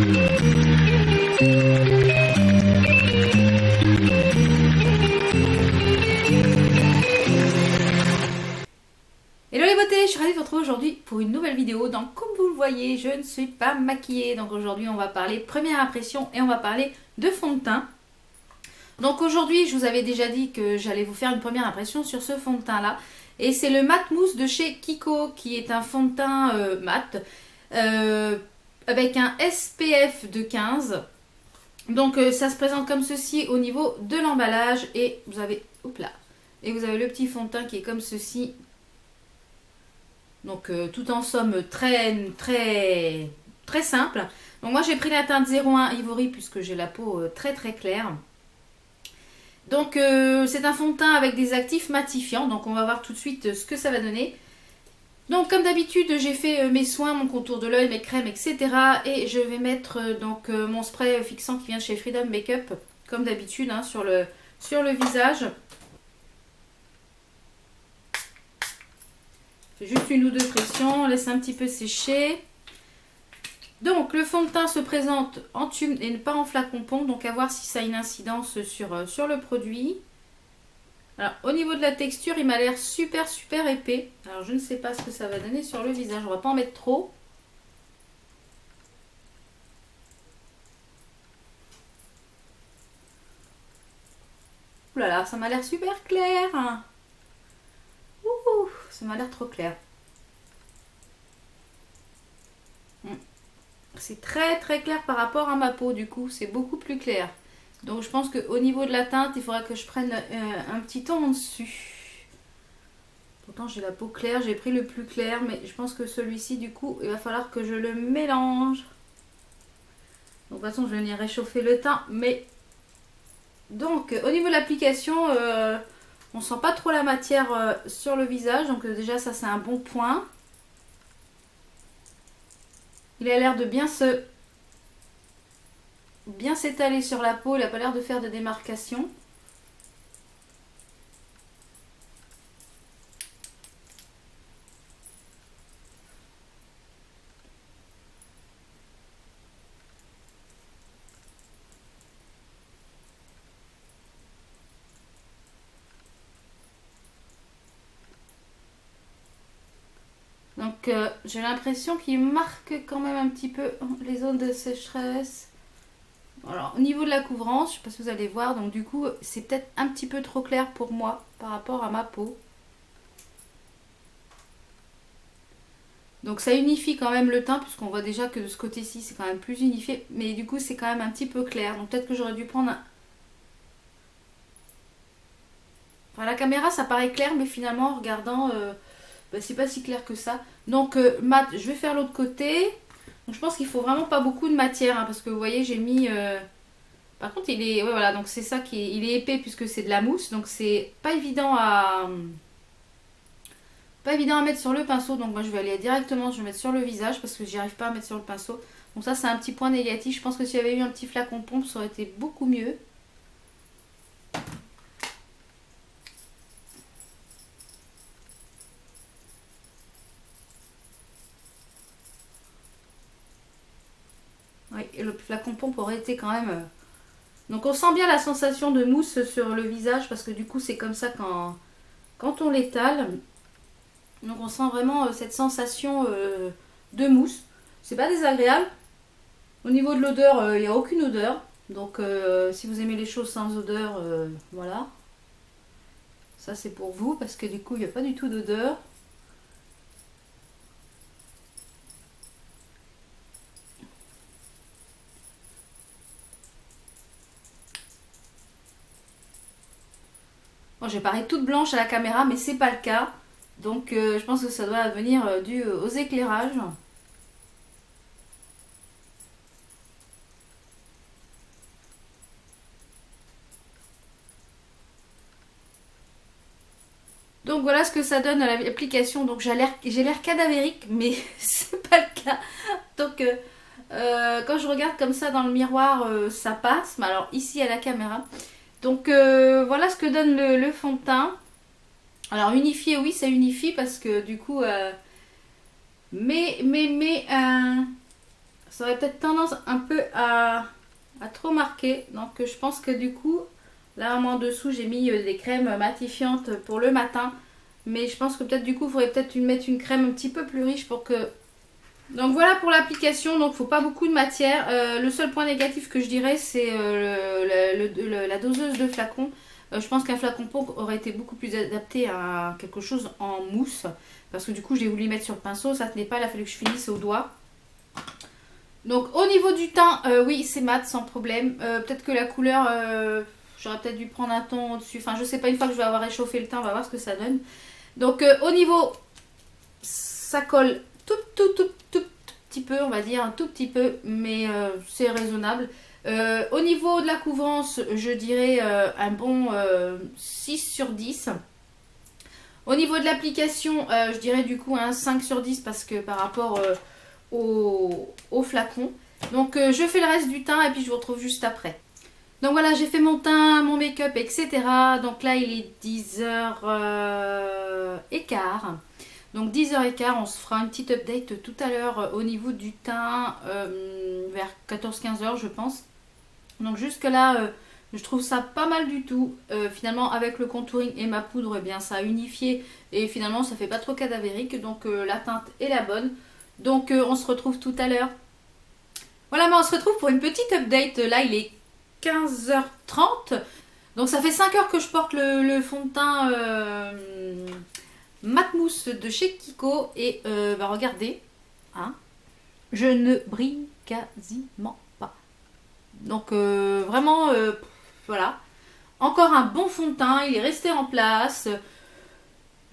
Hello les beautés, je suis ravie de vous retrouver aujourd'hui pour une nouvelle vidéo. Donc comme vous le voyez, je ne suis pas maquillée. Donc aujourd'hui on va parler première impression et on va parler de fond de teint. Donc aujourd'hui je vous avais déjà dit que j'allais vous faire une première impression sur ce fond de teint là. Et c'est le Mat Mousse de chez Kiko qui est un fond de teint mat avec un SPF de 15. Donc ça se présente comme ceci au niveau de l'emballage et vous avez, vous avez le petit fond de teint qui est comme ceci. Donc tout en somme très simple. Donc moi j'ai pris la teinte 01 Ivory puisque j'ai la peau très claire. Donc c'est un fond de teint avec des actifs matifiants. Donc on va voir tout de suite ce que ça va donner. Donc comme d'habitude j'ai fait mes soins, mon contour de l'œil, mes crèmes, etc. Et je vais mettre mon spray fixant qui vient de chez Freedom Makeup. Comme d'habitude hein, sur le visage. Juste une ou deux pressions, on laisse un petit peu sécher. Donc le fond de teint se présente en tube et pas en flacon pompe, donc à voir si ça a une incidence sur le produit. Alors au niveau de la texture, il m'a l'air super épais. Alors je ne sais pas ce que ça va donner sur le visage, on va pas en mettre trop. Ouh là là, ça m'a l'air super clair. Ouh, ça m'a l'air trop clair. C'est très clair par rapport à ma peau, du coup c'est beaucoup plus clair. Donc je pense qu'au niveau de la teinte, il faudra que je prenne un petit ton en dessus. Pourtant j'ai la peau claire, j'ai pris le plus clair, mais je pense que celui-ci du coup, il va falloir que je le mélange. Donc de toute façon je vais venir réchauffer le teint, mais... Donc au niveau de l'application, on sent pas trop la matière sur le visage, donc déjà ça c'est un bon point. Il a l'air de bien s'étaler sur la peau, il n'a pas l'air de faire de démarcation. Donc j'ai l'impression qu'il marque quand même un petit peu les zones de sécheresse. Alors au niveau de la couvrance, je ne sais pas si vous allez voir, donc du coup c'est peut-être un petit peu trop clair pour moi par rapport à ma peau. Donc ça unifie quand même le teint, puisqu'on voit déjà que de ce côté-ci c'est quand même plus unifié, mais du coup c'est quand même un petit peu clair. Donc peut-être que j'aurais dû prendre un... Enfin, la caméra ça paraît clair, mais finalement en regardant... c'est pas si clair que ça. Donc mat, je vais faire l'autre côté. Donc je pense qu'il faut vraiment pas beaucoup de matière hein, parce que vous voyez j'ai mis... Par contre il est... Ouais voilà, donc c'est ça qui est... Il est épais puisque c'est de la mousse. Donc c'est pas évident à... Pas évident à mettre sur le pinceau. Donc moi je vais aller directement, je vais mettre sur le visage parce que j'y arrive pas à mettre sur le pinceau. Donc ça c'est un petit point négatif. Je pense que s'il y avait eu un petit flacon pompe ça aurait été beaucoup mieux. Oui, et le flacon pompe aurait été quand même... Donc on sent bien la sensation de mousse sur le visage parce que du coup c'est comme ça quand on l'étale. Donc on sent vraiment cette sensation de mousse. C'est pas désagréable. Au niveau de l'odeur, il n'y a aucune odeur. Donc si vous aimez les choses sans odeur, voilà. Ça c'est pour vous parce que du coup il n'y a pas du tout d'odeur. Bon, je vais paraître toute blanche à la caméra, mais c'est pas le cas. Donc je pense que ça doit venir dû aux éclairages. Donc voilà ce que ça donne à l'application. Donc j'ai l'air cadavérique, mais c'est pas le cas. Donc quand je regarde comme ça dans le miroir, ça passe. Mais alors ici à la caméra. Donc voilà ce que donne le fond de teint. Alors unifié, oui, ça unifie parce que du coup... ça aurait peut-être tendance un peu à trop marquer. Donc je pense que du coup, là en dessous j'ai mis des crèmes matifiantes pour le matin. Mais je pense que peut-être du coup, il faudrait peut-être mettre une crème un petit peu plus riche pour que... Donc voilà pour l'application, donc il ne faut pas beaucoup de matière. Le seul point négatif que je dirais, c'est la doseuse de flacon. Je pense qu'un flacon pompe aurait été beaucoup plus adapté à quelque chose en mousse. Parce que du coup, j'ai voulu mettre sur le pinceau, ça tenait pas, il a fallu que je finisse au doigt. Donc au niveau du teint, oui, c'est mat sans problème. Peut-être que la couleur, j'aurais peut-être dû prendre un ton au-dessus. Enfin, je sais pas, une fois que je vais avoir réchauffé le teint, on va voir ce que ça donne. Donc au niveau, ça colle tout petit peu, on va dire, un tout petit peu, mais c'est raisonnable. Au niveau de la couvrance, je dirais un bon 6 sur 10. Au niveau de l'application, je dirais du coup un 5 sur 10 parce que par rapport au flacon. Donc je fais le reste du teint et puis je vous retrouve juste après. Donc voilà, j'ai fait mon teint, mon make-up, etc. Donc là, il est 10h15. Donc 10h15, on se fera une petite update tout à l'heure au niveau du teint, vers 14-15h je pense. Donc jusque là, je trouve ça pas mal du tout. Finalement, avec le contouring et ma poudre, eh bien, ça a unifié et finalement, ça fait pas trop cadavérique. Donc la teinte est la bonne. Donc on se retrouve tout à l'heure. Voilà, mais on se retrouve pour une petite update. Là, il est 15h30. Donc ça fait 5 heures que je porte le fond de teint Mat Mousse de chez Kiko. Et bah regardez, hein, je ne brille quasiment pas. Donc vraiment, voilà. Encore un bon fond de teint, il est resté en place.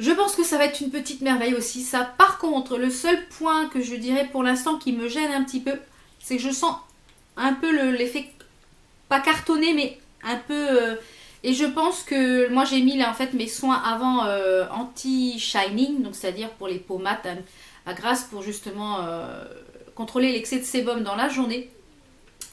Je pense que ça va être une petite merveille aussi. Ça, par contre, le seul point que je dirais pour l'instant qui me gêne un petit peu, c'est que je sens un peu l'effet... pas cartonné mais un peu et je pense que moi j'ai mis là en fait mes soins avant anti-shining, donc c'est à dire pour les peaux mates à grasse pour justement contrôler l'excès de sébum dans la journée.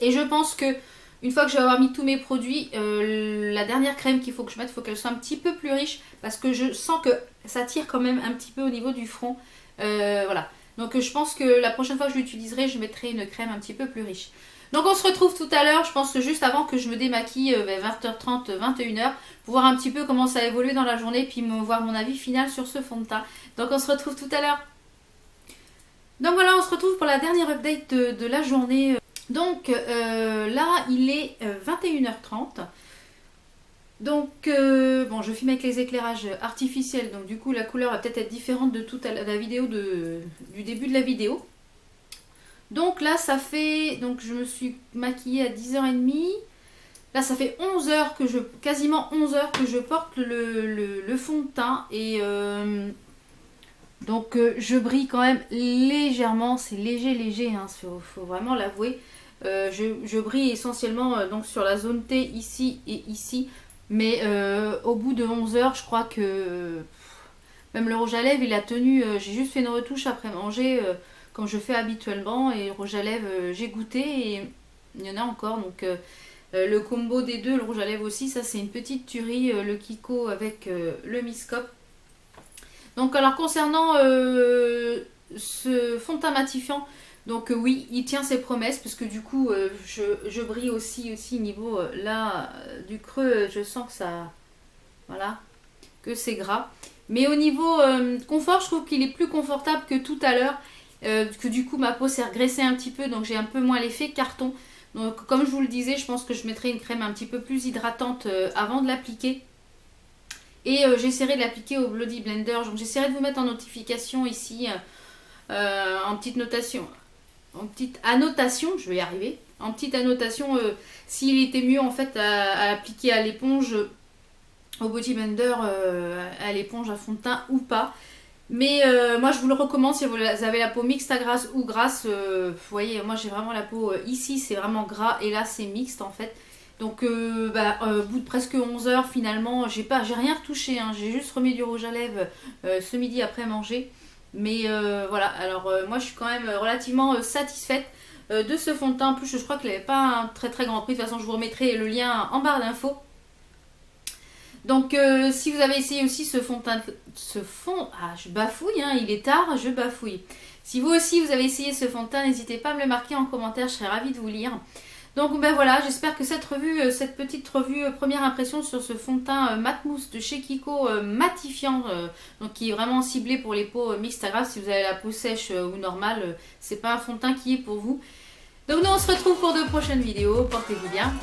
Et je pense que une fois que je vais avoir mis tous mes produits, la dernière crème qu'il faut que je mette, il faut qu'elle soit un petit peu plus riche parce que je sens que ça tire quand même un petit peu au niveau du front. Voilà, donc je pense que la prochaine fois que je l'utiliserai, je mettrai une crème un petit peu plus riche. Donc on se retrouve tout à l'heure, je pense que juste avant que je me démaquille vers 20h30, 21h, pour voir un petit peu comment ça a évolué dans la journée, puis voir mon avis final sur ce fond de teint. Donc on se retrouve tout à l'heure. Donc voilà, on se retrouve pour la dernière update de la journée. Donc là, il est 21h30. Donc bon, je filme avec les éclairages artificiels, donc du coup la couleur va peut-être être différente de toute la vidéo du début de la vidéo. Donc là ça fait, donc je me suis maquillée à 10h30. Là ça fait 11h que quasiment 11h que je porte le fond de teint. Et donc je brille quand même légèrement, c'est léger, hein, faut vraiment l'avouer. Je brille essentiellement donc sur la zone T ici et ici. Mais au bout de 11h, je crois que même le rouge à lèvres il a tenu. J'ai juste fait une retouche après manger comme je fais habituellement. Et le rouge à lèvres j'ai goûté et il y en a encore. Donc le combo des deux, le rouge à lèvres aussi, ça c'est une petite tuerie. Le Kiko avec le Miscope. Donc alors concernant ce fond de teint matifiant, donc oui, il tient ses promesses parce que du coup je brille aussi niveau là du creux, je sens que ça, voilà, que c'est gras. Mais au niveau confort, je trouve qu'il est plus confortable que tout à l'heure, que du coup ma peau s'est regraissée un petit peu, donc j'ai un peu moins l'effet carton. Donc comme je vous le disais, je pense que je mettrai une crème un petit peu plus hydratante avant de l'appliquer. Et j'essaierai de l'appliquer au Bloody Blender. Donc j'essaierai de vous mettre en notification ici, en petite notation. En petite annotation, je vais y arriver. En petite annotation, s'il était mieux en fait à appliquer à l'éponge, au Bloody Blender, à l'éponge à fond de teint ou pas. Mais moi je vous le recommande si vous avez la peau mixte à grasse ou grasse. Vous voyez, moi j'ai vraiment la peau ici, c'est vraiment gras et là c'est mixte en fait. Donc au bout de presque 11 heures finalement, j'ai rien retouché, hein, j'ai juste remis du rouge à lèvres ce midi après manger. Mais voilà, alors moi je suis quand même relativement satisfaite de ce fond de teint. En plus je crois qu'il n'avait pas un très grand prix, de toute façon je vous remettrai le lien en barre d'infos. Donc si vous avez essayé aussi ce fond de teint, je bafouille, hein, il est tard, je bafouille. Si vous aussi vous avez essayé ce fond de teint, n'hésitez pas à me le marquer en commentaire, je serais ravie de vous lire. Donc ben voilà, j'espère que cette petite revue première impression sur ce fond de teint mat mousse de chez Kiko matifiant, donc qui est vraiment ciblé pour les peaux mixtes, à grave si vous avez la peau sèche ou normale, c'est pas un fond de teint qui est pour vous. Donc nous on se retrouve pour de prochaines vidéos, portez-vous bien.